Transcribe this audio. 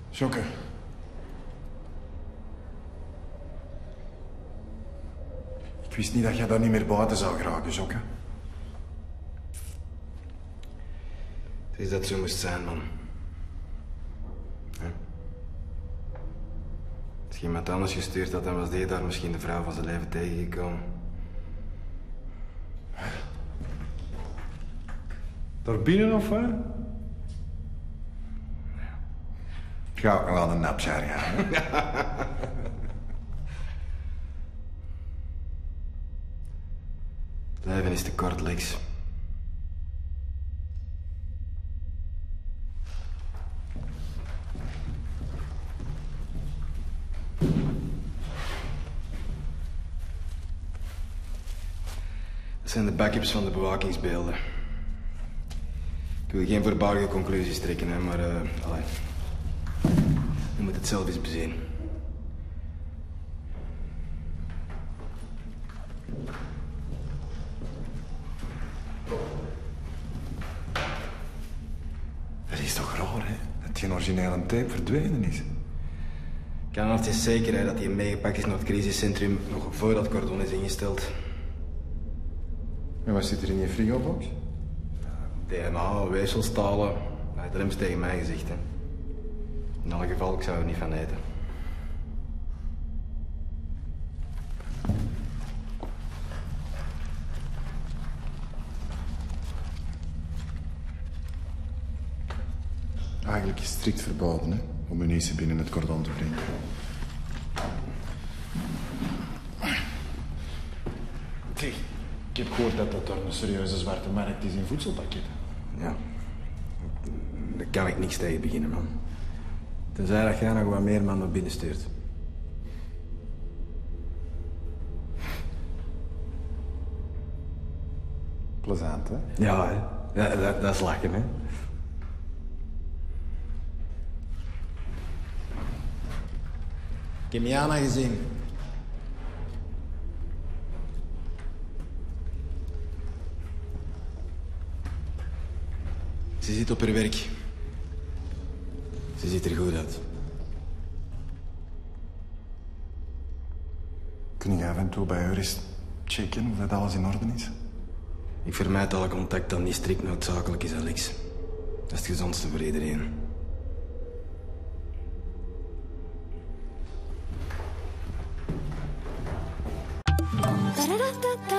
Jokke. Ik wist niet dat jij daar niet meer buiten zou geraken, Jokke. Het is dat zo moest zijn, man. Ja. Als je iemand anders gestuurd had, dan was die daar misschien de vrouw van zijn leven tegengekomen. Daar binnen of wat? Ga ook nog aan een napsjaar gaan. Het leven is te kort, Lex. Dat zijn de backups van de bewakingsbeelden. Ik wil geen voorbarige conclusies trekken, hè, maar allee. Je moet het zelf eens bezien. Dat is toch raar, hè? Dat die originele tape verdwenen is. Ik kan altijd zeker hè, dat hij meegepakt is naar het crisiscentrum nog voordat het cordon is ingesteld. En wat zit er in je frigobox? DNA, weefselstalen. Dat heeft Rems tegen mij gezegd. Hè. In elk geval, ik zou er niet van eten. Eigenlijk is het strikt verboden, hè? Om munitie binnen het cordon te brengen. Zeg, ik heb gehoord dat dat daar een serieuze zwarte markt is in voedselpakketten. Ja. Daar kan ik niks tegen beginnen, man. Tenzij dat jij nog wat meer man naar binnen stuurt. Plezant, hè? Ja, hè. Ja, dat is lachen, hè. Ik heb Jana gezien. Ze zit op haar werk. Ze ziet er goed uit. Kun je af en toe bij haar eens checken of dat alles in orde is? Ik vermijd alle contact dat niet strikt noodzakelijk is, Alex. Dat is het gezondste voor iedereen. Da-da-da-da-da.